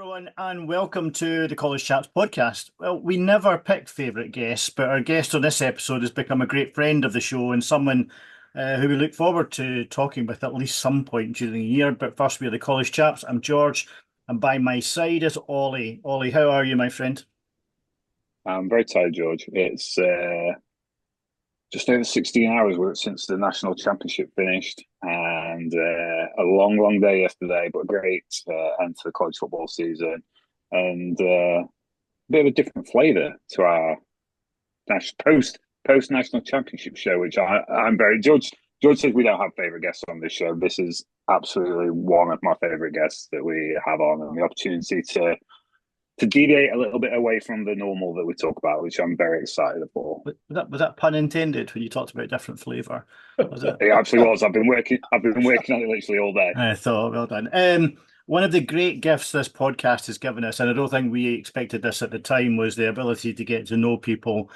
everyone, and welcome to the College Chaps podcast. Well, we never pick favourite guests, but our guest on this episode has become a great friend of the show and someone who we look forward to talking with at least some point during the year. But first, we're the College Chaps. I'm George, and by my side is Ollie. Ollie, how are you, my friend? I'm very tired, George. It's just over 16 hours since the national championship finished, and a long, long day yesterday, but a great end to the college football season, and a bit of a different flavour to our post national championship show, which I'm very George. George says we don't have favourite guests on this show. This is absolutely one of my favourite guests that we have on, and the opportunity to deviate a little bit away from the normal that we talk about, which I'm very excited for. Was that pun intended when you talked about different flavour? Was it? It absolutely was. I've been working on it literally all day. I thought, well done. One of the great gifts this podcast has given us, and I don't think we expected this at the time, was the ability to get to know people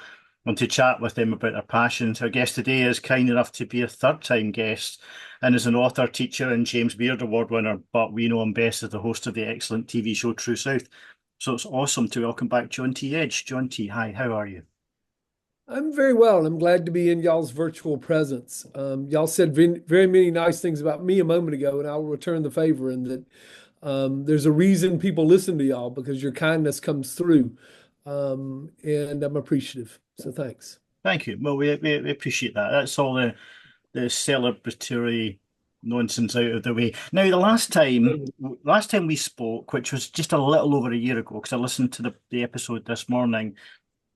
and to chat with them about their passions. Our guest today is kind enough to be a third-time guest and is an author, teacher, and James Beard Award winner, but we know him best as the host of the excellent TV show True South. So it's awesome to welcome back John T. Edge. John T., hi, how are you? I'm very well, and I'm glad to be in y'all's virtual presence. Y'all said very many nice things about me a moment ago, and I will return the favor in that there's a reason people listen to y'all because your kindness comes through, and I'm appreciative. So thanks. Thank you. Well, we appreciate that. That's all the celebratory nonsense out of the way. Now, the last time we spoke, which was just a little over a year ago, because I listened to the episode this morning,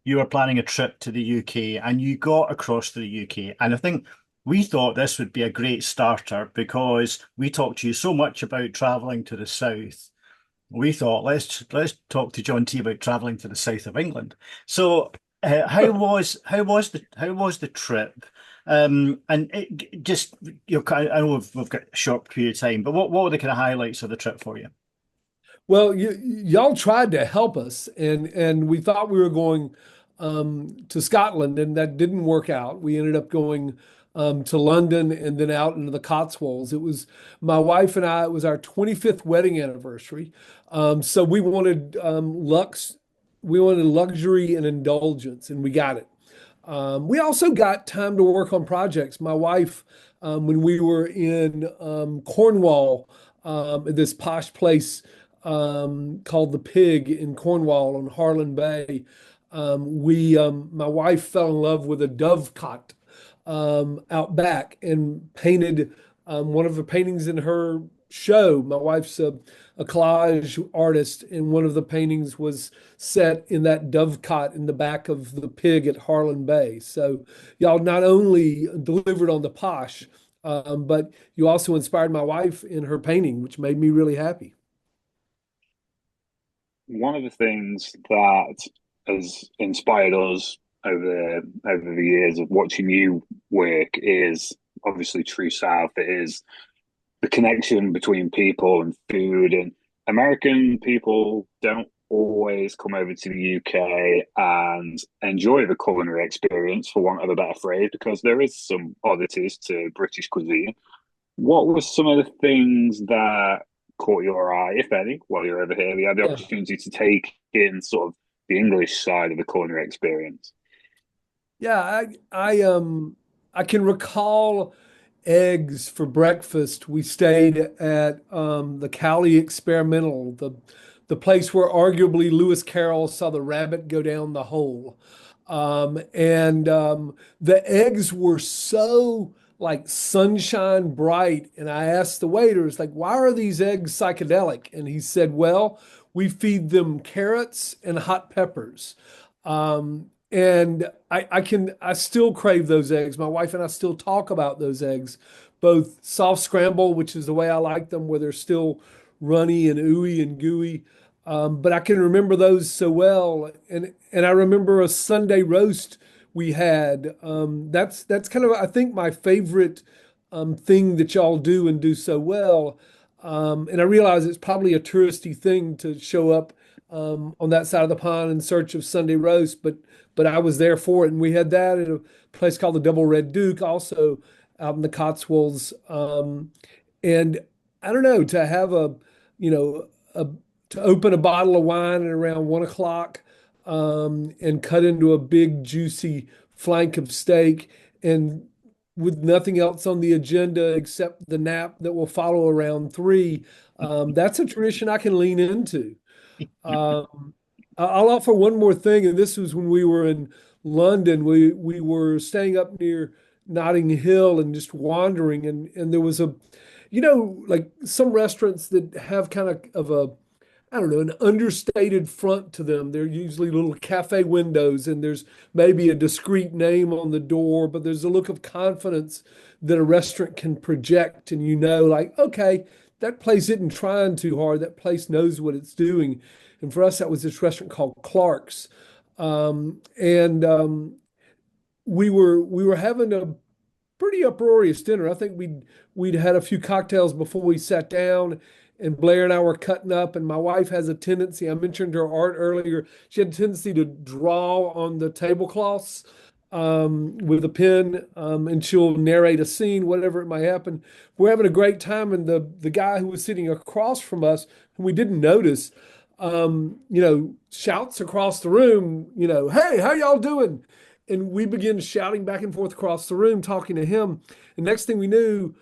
you were planning a trip to the UK and you got across to the UK. And I think we thought this would be a great starter because we talked to you so much about traveling to the south. We thought let's talk to John T about traveling to the south of England. So how was the trip? And just I know we've got a short period of time, but what were the kind of highlights of the trip for you? Well, y'all tried to help us, and we thought we were going to Scotland, and that didn't work out. We ended up going to London and then out into the Cotswolds. It was my wife and I. It was our 25th wedding anniversary, so we wanted luxury and indulgence, and we got it. We also got time to work on projects. My wife, when we were in Cornwall, at this posh place called the Pig in Cornwall on Harlan Bay, my wife fell in love with a dovecot out back and painted one of the paintings in her show. My wife's a collage artist, and one of the paintings was set in that dovecot in the back of the Pig at Harlan Bay. So y'all not only delivered on the posh, but you also inspired my wife in her painting, which made me really happy. One of the things that has inspired us over the years of watching you work is obviously True South. It is the connection between people and food, and American people don't always come over to the UK and enjoy the culinary experience, for want of a better phrase, because there is some oddities to British cuisine. What were some of the things that caught your eye, if any, while you're over here? You had the Yeah. opportunity to take in sort of the English side of the culinary experience. Yeah, I can recall eggs for breakfast. We stayed at the Cowley Experimental, the place where arguably Lewis Carroll saw the rabbit go down the hole. And the eggs were so like sunshine bright. And I asked the waiters, like, why are these eggs psychedelic? And he said, well, we feed them carrots and hot peppers. And I still crave those eggs. My wife and I still talk about those eggs, both soft scramble, which is the way I like them, where they're still runny and ooey and gooey. But I can remember those so well, and I remember a Sunday roast we had. That's kind of, I think, my favorite thing that y'all do and do so well. And I realize it's probably a touristy thing to show up on that side of the pond in search of Sunday roast, but I was there for it, and we had that at a place called the Double Red Duke, also out in the Cotswolds. And I don't know, to have a to open a bottle of wine at around 1 o'clock, and cut into a big juicy flank of steak, and with nothing else on the agenda except the nap that will follow around 3. That's a tradition I can lean into. Um, I'll offer one more thing, and this was when we were in London. We were staying up near Notting Hill and just wandering, and there was like some restaurants that have kind of a, I don't know, an understated front to them. They're usually little cafe windows, and there's maybe a discreet name on the door, but there's a look of confidence that a restaurant can project, and like, okay, that place isn't trying too hard. That place knows what it's doing. And for us, that was this restaurant called Clark's. And we were having a pretty uproarious dinner. I think we'd had a few cocktails before we sat down, and Blair and I were cutting up. And my wife has a tendency, I mentioned her art earlier, she had a tendency to draw on the tablecloths with a pen, and she'll narrate a scene, whatever it might happen. We're having a great time, and the guy who was sitting across from us, who we didn't notice, shouts across the room, hey, how y'all doing? And we begin shouting back and forth across the room, talking to him. And next thing we knew,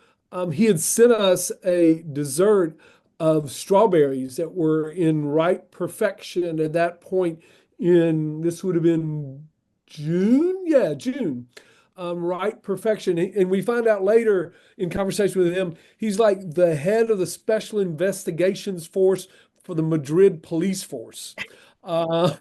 he had sent us a dessert of strawberries that were in ripe perfection at that point. This would have been June. Yeah, June. Ripe perfection. And we find out later in conversation with him, he's like the head of the Special Investigations Force for the Madrid police force. Uh,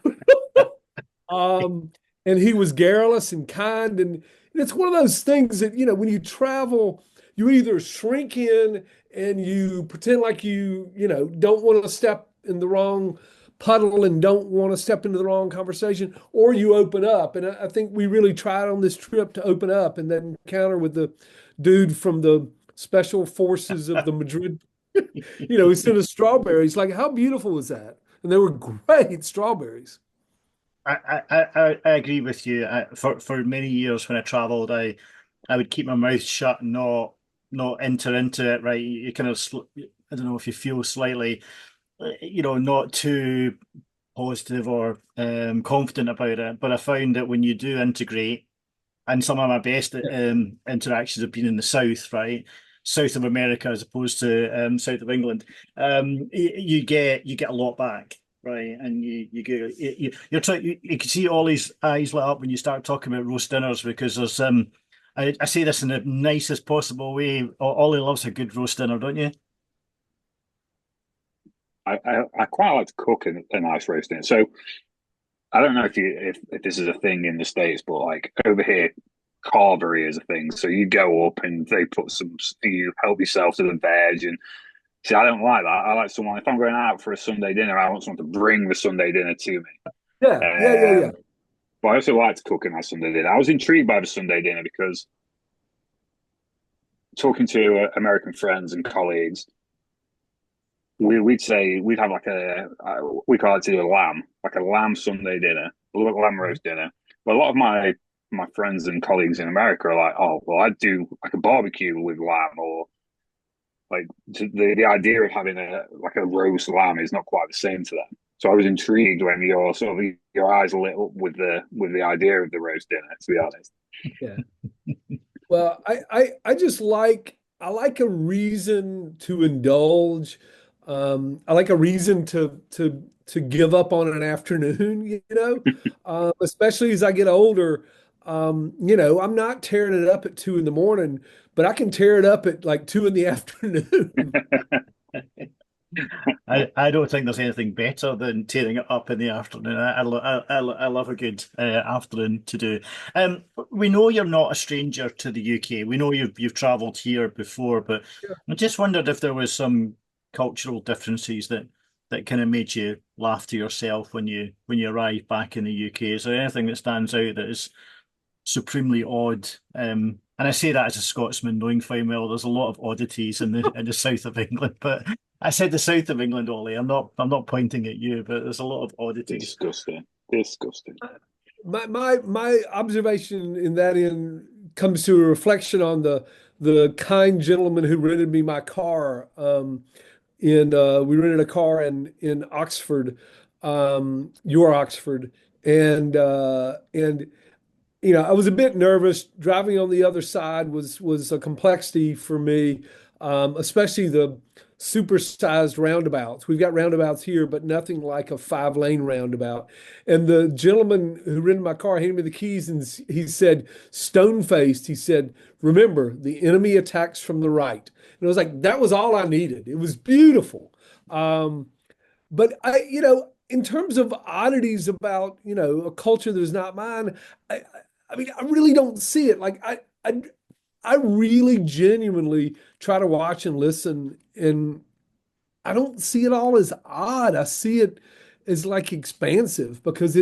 and he was garrulous and kind. And it's one of those things that, when you travel, you either shrink in and you pretend like don't want to step in the wrong puddle and don't want to step into the wrong conversation, or you open up. And I think we really tried on this trip to open up, and that encounter with the dude from the special forces of the Madrid, he sent us strawberries. Like, how beautiful was that? And they were great strawberries. I agree with you. For many years when I travelled, I would keep my mouth shut and not enter into it. Right, you kind of I don't know if you feel slightly, not too positive or confident about it. But I found that when you do integrate, and some of my best interactions have been in the South, right? South of America as opposed to south of England, you get a lot back, right? And you're trying. You can see Ollie's eyes lit up when you start talking about roast dinners, because there's I say this in the nicest possible way. Ollie loves a good roast dinner, don't you? I quite like to cook a nice roast dinner. So I don't know if this is a thing in the States, but like over here, carvery is a thing. So you go up and they put you help yourself to the veg. And see, I don't like that. I like someone, if I'm going out for a Sunday dinner, I want someone to bring the Sunday dinner to me. Yeah. But I also like to cook a nice Sunday dinner. I was intrigued by the Sunday dinner because talking to American friends and colleagues, we'd have like we call it a lamb, like a lamb Sunday dinner, a little lamb roast dinner. But a lot of my friends and colleagues in America are like, oh, well, I'd do like a barbecue with lamb, or like the idea of having a roast lamb is not quite the same to them. So I was intrigued when your eyes lit up with the idea of the roast dinner, to be honest. Yeah. Well, I just I like a reason to indulge. I like a reason to give up on an afternoon, especially as I get older. I'm not tearing it up at 2 in the morning, but I can tear it up at like 2 in the afternoon. I don't think there's anything better than tearing it up in the afternoon. I love a good afternoon to do. We know you're not a stranger to the UK. We know you've travelled here before, but I just wondered if there was some cultural differences that kind of made you laugh to yourself when you arrived back in the UK. Is there anything that stands out that is supremely odd? And I say that as a Scotsman, knowing fine well there's a lot of oddities in the south of England. But I said the south of England, Ollie. I'm not pointing at you, but there's a lot of oddities. Disgusting. My observation in that comes to a reflection on the kind gentleman who rented me my car. we rented a car in Oxford, your Oxford, and I was a bit nervous. Driving on the other side was a complexity for me, especially the supersized roundabouts. We've got roundabouts here, but nothing like a 5-lane roundabout. And the gentleman who rented my car handed me the keys, and he said, stone-faced, he said, "Remember, the enemy attacks from the right." And I was like, that was all I needed. It was beautiful. Um, but in terms of oddities about, a culture that is not mine, I, I mean, I really don't see it. Like I really genuinely try to watch and listen, and I don't see it all as odd. I see it as like expansive because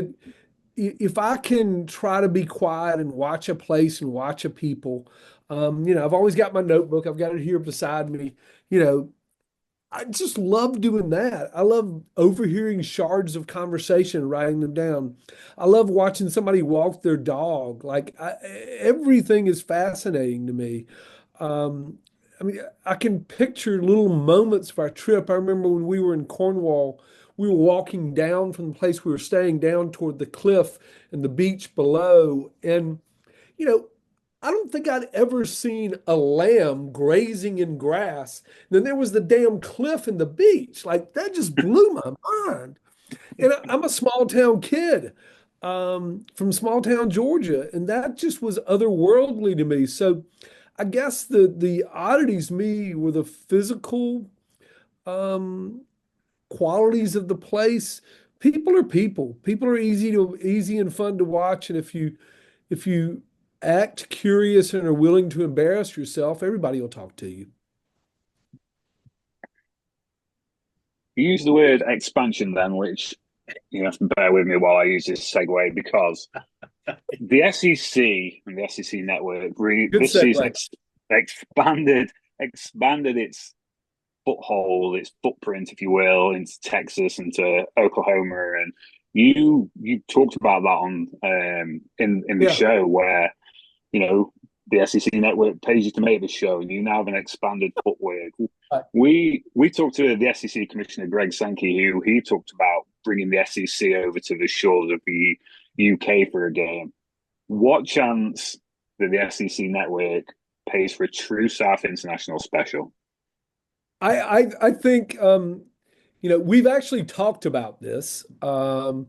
if I can try to be quiet and watch a place and watch a people, I've always got my notebook. I've got it here beside me. You know, I just love doing that. I love overhearing shards of conversation, and writing them down. I love watching somebody walk their dog. Everything is fascinating to me. Um, I mean, I can picture little moments of our trip. I remember when we were in Cornwall, we were walking down from the place we were staying down toward the cliff and the beach below. And you know, I don't think I'd ever seen a lamb grazing in grass. Then there was the damn cliff and the beach. Like that just blew my mind. And I'm a small town kid from small town Georgia, and that just was otherworldly to me. So I guess the oddities to me were the physical um, qualities of the place. People are people. People are easy and fun to watch, and if you act curious and are willing to embarrass yourself, everybody will talk to you. You use the word expansion then, which you have to bear with me while I use this segue because the SEC and the SEC network Good this season segue. expanded its foothold, its footprint, if you will, into Texas, into Oklahoma, and you talked about that on in the Yeah. show where you know the SEC network pays you to make the show, and you now have an expanded footwork. Right. We talked to the SEC Commissioner Greg Sankey, who he talked about bringing the SEC over to the shores of the UK for a game. What chance that the SEC network pays for a true South International special? I think we've actually talked about this. For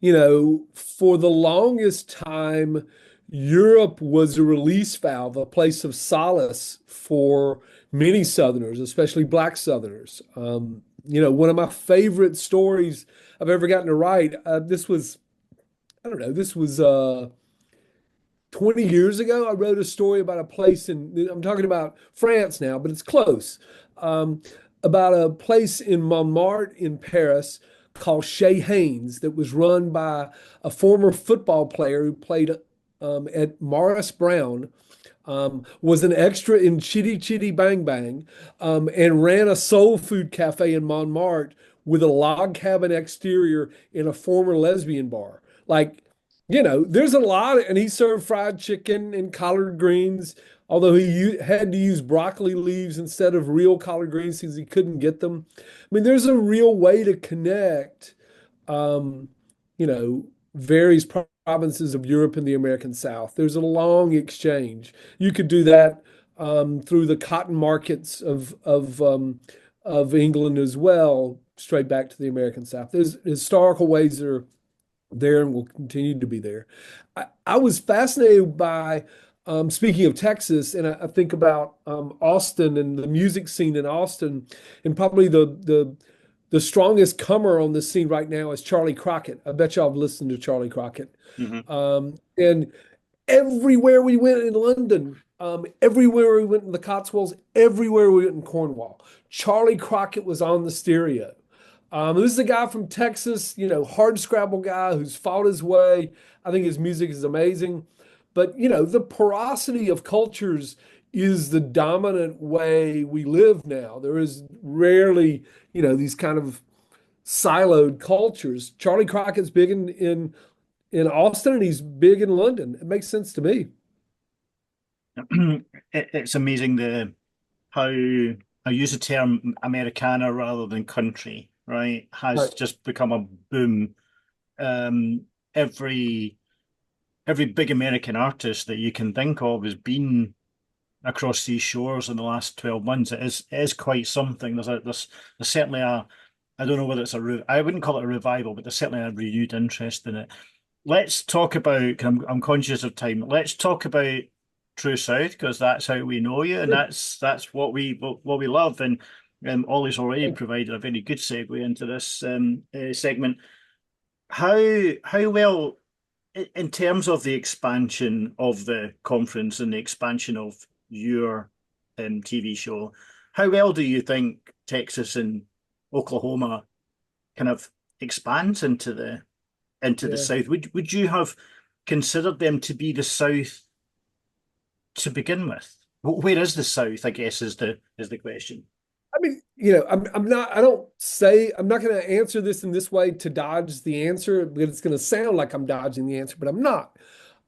the longest time, Europe was a release valve, a place of solace for many Southerners, especially Black Southerners. One of my favorite stories I've ever gotten to write, I don't know, this was 20 years ago. I wrote a story about a place I'm talking about France now, but it's close, um, about a place in Montmartre in Paris called Chez Haynes that was run by a former football player who played at Morris Brown, was an extra in Chitty Chitty Bang Bang, and ran a soul food cafe in Montmartre with a log cabin exterior in a former lesbian bar. Like, there's a lot, and he served fried chicken and collard greens, although had to use broccoli leaves instead of real collard greens because he couldn't get them. I mean, there's a real way to connect, um, various provinces of Europe and the American South. There's a long exchange. You could do that through the cotton markets of England as well, straight back to the American South. There's historical ways that are there and will continue to be there. I was fascinated by, speaking of Texas, and I think about Austin and the music scene in Austin, and probably the strongest comer on the scene right now is Charlie Crockett. I bet y'all have listened to Charlie Crockett. Hmm. And everywhere we went in London, everywhere we went in the Cotswolds, everywhere we went in Cornwall, Charlie Crockett was on the stereo. This is a guy from Texas, hard scrabble guy who's fought his way. I think his music is amazing. But, the porosity of cultures is the dominant way we live now. There is rarely, these kind of siloed cultures. Charlie Crockett's big in Austin and he's big in London. It makes sense to me. It's amazing how I use the term Americana rather than country, right, has Right. just become a boom. Um, every big American artist that you can think of has been across these shores in the last 12 months. It is quite something. There's certainly a, I don't know whether it's I wouldn't call it a revival, but there's certainly a renewed interest in it. Let's talk about, 'cause I'm conscious of time. Let's talk about True South because that's how we know you, and Sure. that's what we love. And Ollie's already provided a very good segue into this segment. How well, in terms of the expansion of the conference and the expansion of your TV show, how well do you think Texas and Oklahoma kind of expands into the Yeah. South? Would you have considered them to be the South to begin with? Where is the South, I guess, is the question. I mean, I'm not going to answer this in this way to dodge the answer, because it's going to sound like I'm dodging the answer, but I'm not.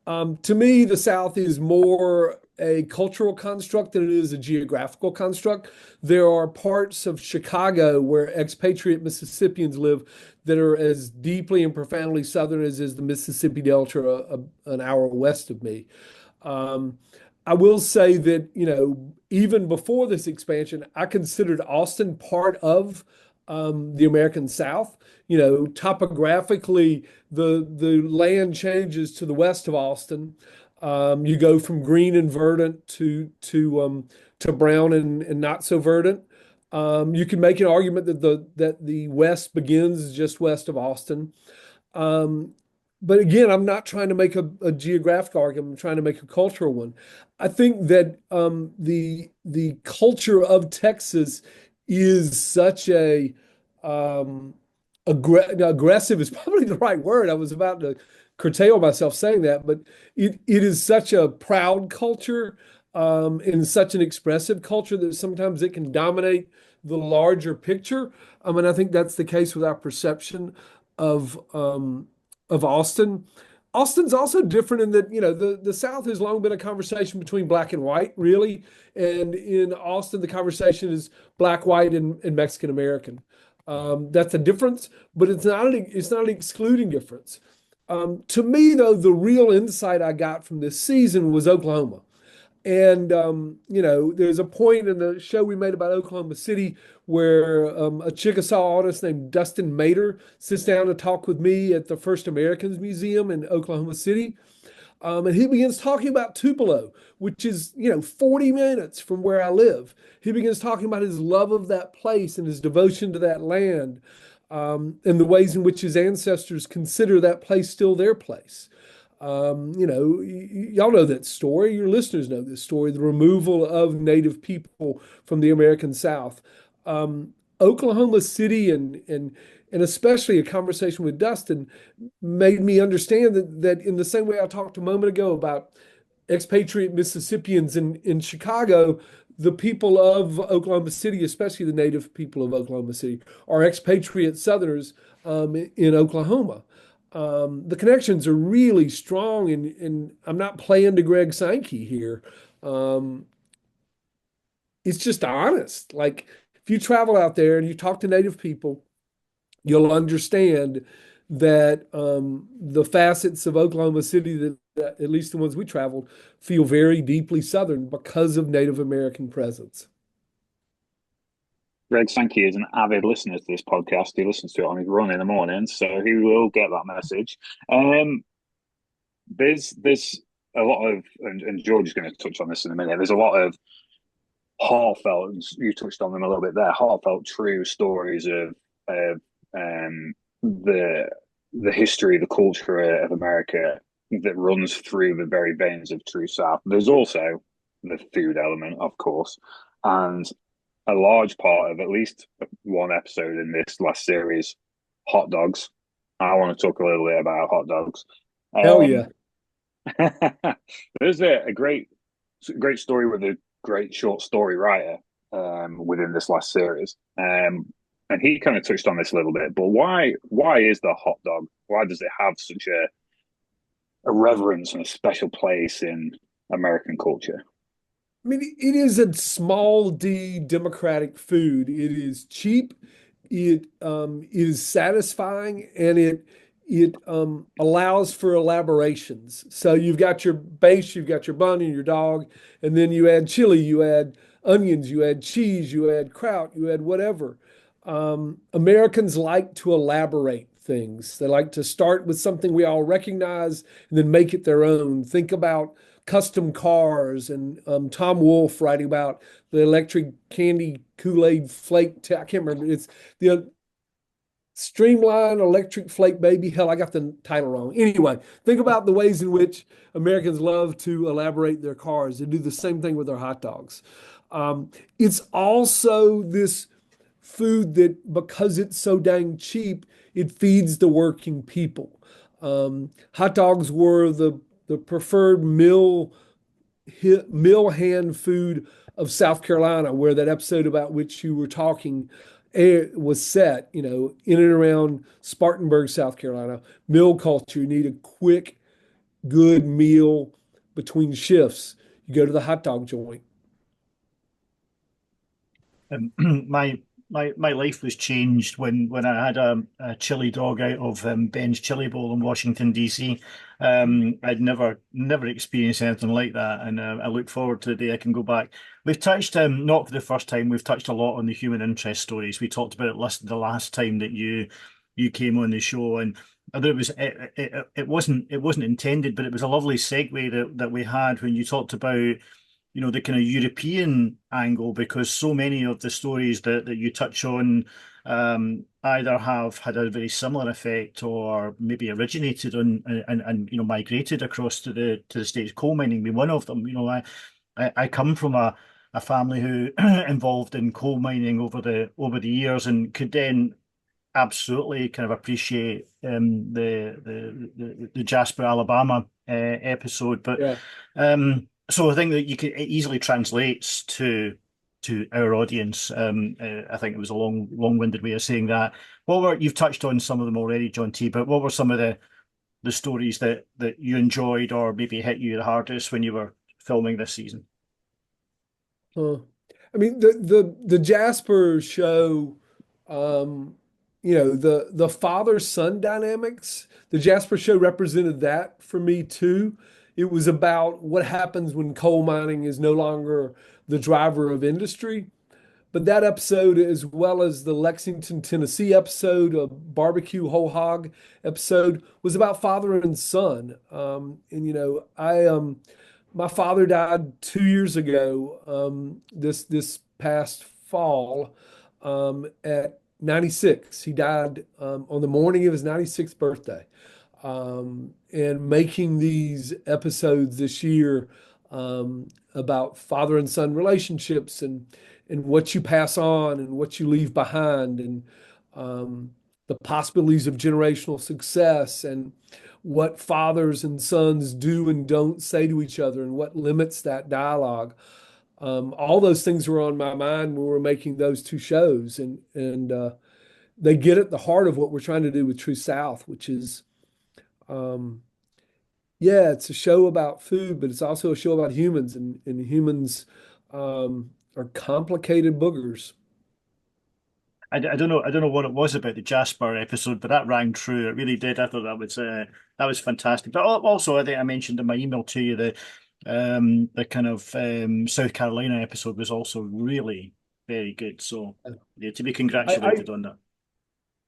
To me, the South is more a cultural construct than it is a geographical construct. There are parts of Chicago where expatriate Mississippians live that are as deeply and profoundly Southern as is the Mississippi Delta, an hour west of me. Um, I will say that, even before this expansion, I considered Austin part of the American South. Topographically, the land changes to the west of Austin. You go from green and verdant to brown and not so verdant. You can make an argument that the West begins just west of Austin. Um, but again, I'm not trying to make a geographic argument. I'm trying to make a cultural one. I think that the culture of Texas is such a aggressive is probably the right word. I was about to curtail myself saying that, but it is such a proud culture, and such an expressive culture that sometimes it can dominate the larger picture. I mean, I think that's the case with our perception of Austin. Austin's also different in that, the South has long been a conversation between black and white, really. And in Austin, the conversation is black, white, and Mexican American. That's a difference, but it's not an excluding difference. To me, though, the real insight I got from this season was Oklahoma. And there's a point in the show we made about Oklahoma City where a Chickasaw artist named Dustin Mater sits down to talk with me at the First Americans Museum in Oklahoma City. And he begins talking about Tupelo, which is, 40 minutes from where I live. He begins talking about his love of that place and his devotion to that land, and the ways in which his ancestors consider that place still their place. Y'all know that story. Your listeners know this story, the removal of Native people from the American South. Oklahoma City and especially a conversation with Dustin made me understand that in the same way I talked a moment ago about expatriate Mississippians in Chicago, the people of Oklahoma City, especially the Native people of Oklahoma City, are expatriate Southerners in Oklahoma. The connections are really strong, and I'm not playing to Greg Sankey here. Um, it's just honest. Like, if you travel out there and you talk to Native people, you'll understand that the facets of Oklahoma City that at least the ones we traveled feel very deeply Southern because of Native American presence. Greg Sankey is an avid listener to this podcast. He listens to it on his run in the morning, so he will get that message. There's a lot of, and George is going to touch on this in a minute. There's a lot of heartfelt, you touched on them a little bit there, heartfelt, true stories of the history, the culture of America that runs through the very veins of True South. There's also the food element, of course, and a large part of at least one episode in this last series, hot dogs. I want to talk a little bit about hot dogs. Hell yeah. There's a great story with a great short story writer within this last series. And he kind of touched on this a little bit, but why is the hot dog? Why does it have such a reverence and a special place in American culture? I mean, it is a small d democratic food. It is cheap, it is satisfying, and it allows for elaborations. So you've got your base, you've got your bun and your dog, and then you add chili, you add onions, you add cheese, you add kraut, you add whatever. Americans like to elaborate things. They like to start with something we all recognize and then make it their own. Think about custom cars and Tom Wolfe writing about the electric candy Kool-Aid flake. I can't remember. It's the Streamline Electric Flake Baby. Hell, I got the title wrong. Anyway, think about the ways in which Americans love to elaborate their cars. They do the same thing with their hot dogs. It's also this food that, because it's so dang cheap, it feeds the working people. Hot dogs were the preferred mill hand food of South Carolina, where that episode about which you were talking was set, in and around Spartanburg, South Carolina. Mill culture, you need a quick, good meal between shifts. You go to the hot dog joint. My life was changed when I had a chili dog out of Ben's Chili Bowl in Washington D.C. I'd never experienced anything like that, and I look forward to the day I can go back. We've touched, not for the first time, we've touched a lot on the human interest stories. We talked about it the last time that you came on the show, and I thought it wasn't intended, but it was a lovely segue that we had when you talked about the kind of European angle, because so many of the stories that you touch on either have had a very similar effect or maybe originated on and migrated across to the States. Coal mining being one of them. I come from a family who involved in coal mining over the years, and could then absolutely kind of appreciate the Jasper, Alabama episode. But Yeah. so I think that it easily translates to our audience. I think it was a long-winded way of saying that. You've touched on some of them already, John T, but what were some of the stories that you enjoyed or maybe hit you the hardest when you were filming this season? I mean, the Jasper show, um, the father-son dynamics, the Jasper show represented that for me too. It was about what happens when coal mining is no longer the driver of industry. But that episode, as well as the Lexington, Tennessee episode, a barbecue whole hog episode, was about father and son. And my father died 2 years ago, this past fall, at 96. He died on the morning of his 96th birthday. And making these episodes this year about father and son relationships and what you pass on and what you leave behind, and the possibilities of generational success, and what fathers and sons do and don't say to each other, and what limits that dialogue. All those things were on my mind when we were making those two shows, and they get at the heart of what we're trying to do with True South, which is, yeah, it's a show about food, but it's also a show about humans, and humans are complicated boogers. I don't know what it was about the Jasper episode, but that rang true. It really did. I thought that was fantastic. But also, I think I mentioned in my email to you the kind of South Carolina episode was also really very good. So yeah, to be I, congratulated on that.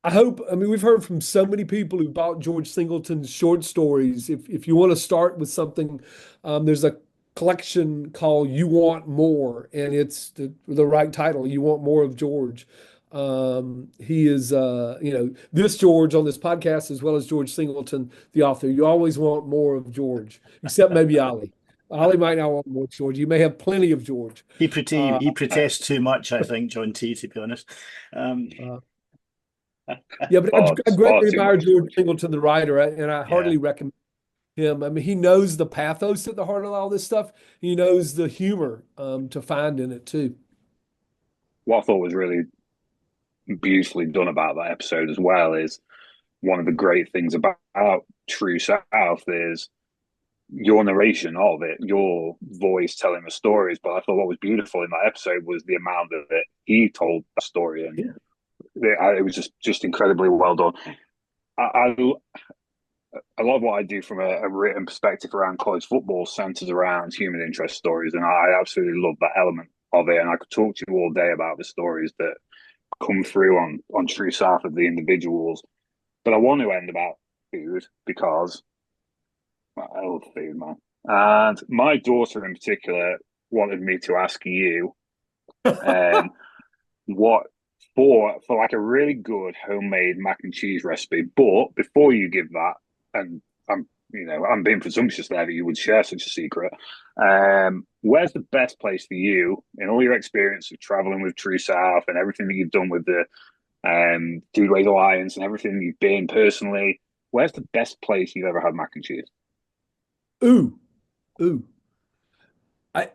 I hope, I mean, we've heard from so many people who bought George Singleton's short stories. If you want to start with something, there's a collection called You Want More, and it's the right title, You Want More of George. He is, this George on this podcast, as well as George Singleton, the author. You always want more of George, except maybe Ollie. Ollie might not want more George. You may have plenty of George. He I- protests too much, I think, John T, to be honest. Um, uh, Yeah, but I Far greatly too admire much George George. Singleton, the writer, and I yeah. heartily recommend him. I mean, he knows the pathos at the heart of all this stuff. He knows the humor to find in it too. What I thought was really beautifully done about that episode as well is one of the great things about True South is your narration of it, your voice telling the stories. But I thought what was beautiful in that episode was the amount of it he told the story, and it was just incredibly well done. I a lot of what I do from a written perspective around college football centers around human interest stories, and I absolutely love that element of it. And I could talk to you all day about the stories that come through on True South of the individuals. But I want to end about food because I love food, man. And my daughter in particular wanted me to ask you um, what for like a really good homemade mac and cheese recipe. But before you give that, and I'm being presumptuous there that you would share such a secret. Where's the best place for you in all your experience of traveling with True South and everything that you've done with the Foodways Alliance and everything you've been personally? Where's the best place you've ever had mac and cheese? Ooh, ooh. I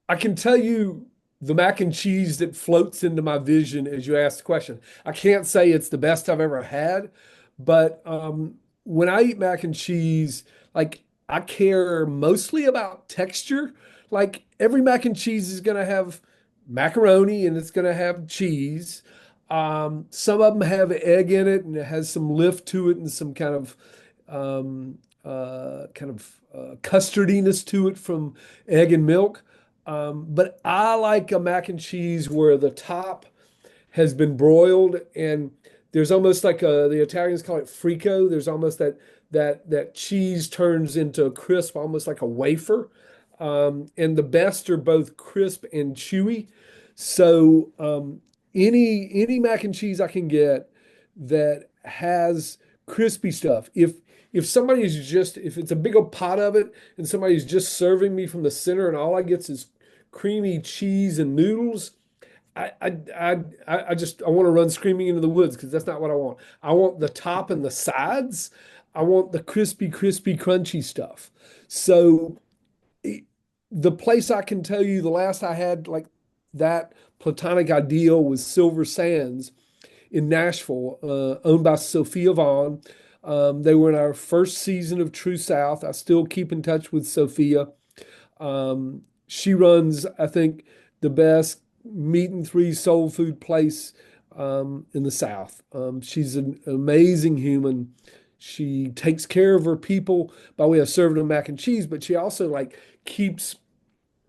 I can tell you the mac and cheese that floats into my vision as you ask the question. I can't say it's the best I've ever had, but when I eat mac and cheese, like I care mostly about texture. Like every mac and cheese is going to have macaroni and it's going to have cheese. Some of them have egg in it and it has some lift to it and some custardiness to it from egg and milk. But I like a mac and cheese where the top has been broiled and there's almost like the Italians call it frico. There's almost that cheese turns into a crisp, almost like a wafer. And the best are both crisp and chewy. So any mac and cheese I can get that has crispy stuff. If it's a big old pot of it and somebody's just serving me from the center and all I get is creamy cheese and noodles, I want to run screaming into the woods because that's not what I want. I want the top and the sides. I want the crispy, crispy, crunchy stuff. So the place I can tell you the last I had like that platonic ideal was Silver Sands in Nashville, owned by Sophia Vaughn. They were in our first season of True South. I still keep in touch with Sophia. She runs, I think, the best meat and three soul food place in the South. She's an amazing human. She takes care of her people by way of serving them mac and cheese, but she also like keeps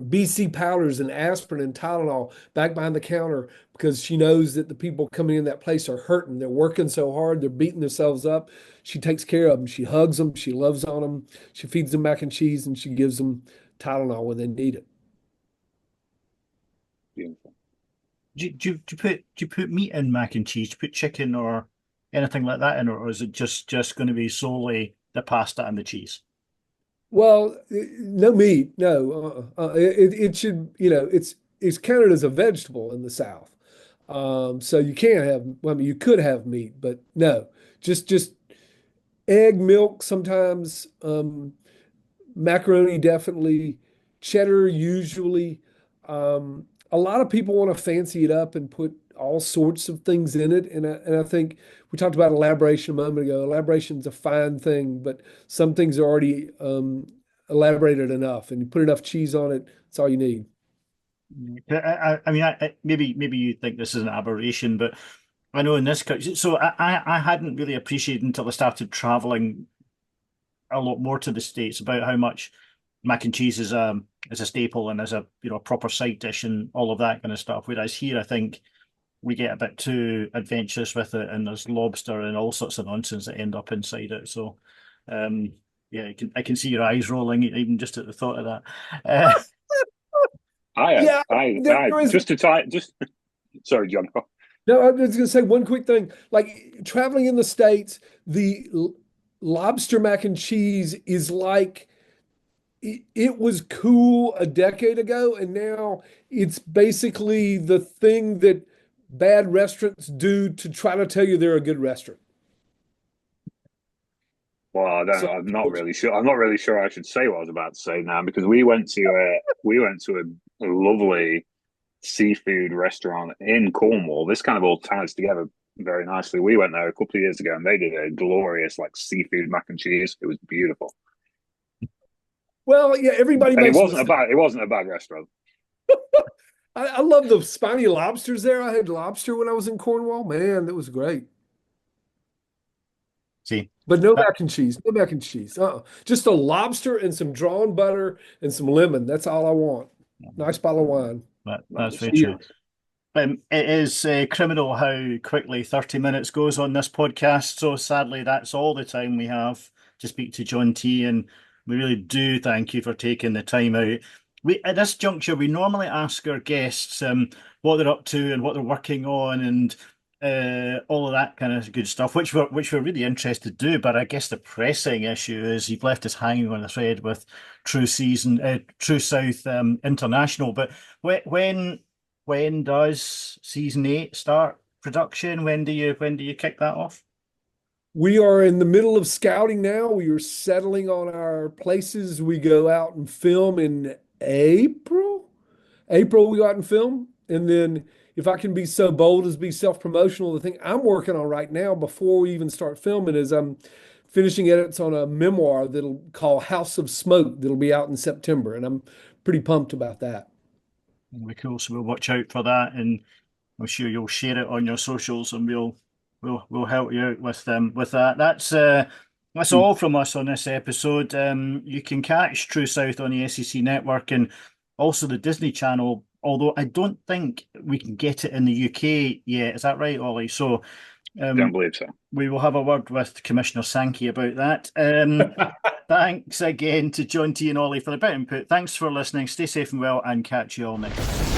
BC powders and aspirin and Tylenol back behind the counter because she knows that the people coming in that place are hurting. They're working so hard, they're beating themselves up. She takes care of them. She hugs them. She loves on them. She feeds them mac and cheese and she gives them Tylenol when they need it. Beautiful. Do you put meat in mac and cheese? Do you put chicken or anything like that in, or is it just going to be solely the pasta and the cheese? Well, no meat, no. It should, it's counted as a vegetable in the South. So you can't have, well, I mean, you could have meat, but no, just egg, milk, sometimes, macaroni, definitely, cheddar, usually. A lot of people want to fancy it up and put all sorts of things in it. And I think we talked about elaboration a moment ago. Elaboration is a fine thing, but some things are already elaborated enough. And you put enough cheese on it, that's all you need. I mean, maybe you think this is an aberration, but I know in this country, so I hadn't really appreciated until I started traveling a lot more to the States about how much mac and cheese is a staple and as a proper side dish and all of that kind of stuff. Whereas here, I think we get a bit too adventurous with it, and there's lobster and all sorts of nonsense that end up inside it. So, yeah, I can see your eyes rolling even just at the thought of that. Yeah, I there is. just to tie just sorry, John. No, I was going to say one quick thing. Like traveling in the States, the lobster mac and cheese is like it was cool a decade ago, and now it's basically the thing that bad restaurants do to try to tell you they're a good restaurant. Well, I don't. So, I'm not really sure. I'm not really sure I should say what I was about to say now because we went to a lovely seafood restaurant in Cornwall. This kind of all ties together very nicely. We went there a couple of years ago and they did a glorious like seafood mac and cheese. It was beautiful. Well, yeah, everybody And makes it wasn't a bad restaurant. I love the spiny lobsters there. I had lobster when I was in Cornwall. Man, that was great. See, But no that, mac and cheese. No mac and cheese. Just a lobster and some drawn butter and some lemon. That's all I want. Nice bottle of wine. that's very true. Cheers. It is criminal how quickly 30 minutes goes on this podcast. So sadly, that's all the time we have to speak to John T. And we really do thank you for taking the time out. At this juncture, we normally ask our guests what they're up to and what they're working on and all of that kind of good stuff, which we're really interested to do. But I guess the pressing issue is you've left us hanging on a thread with True South International. But when does season 8 start production? When do you kick that off? We are in the middle of scouting now. We are settling on our places. We go out and film in April. April, we go out and film. And then, if I can be so bold as be self-promotional, the thing I'm working on right now before we even start filming is I'm finishing edits on a memoir that'll call House of Smoke that'll be out in September. And I'm pretty pumped about that. Very cool. So we'll watch out for that, and I'm sure you'll share it on your socials, and we'll help you out with that. That's all from us on this episode. You can catch True South on the SEC network and also the Disney Channel. Although I don't think we can get it in the UK yet. Is that right, Ollie? So Don't believe so. we will have a word with Commissioner Sankey about that. Thanks again to John T and Ollie for the bit input. Thanks for listening. Stay safe and well, and catch you all next time.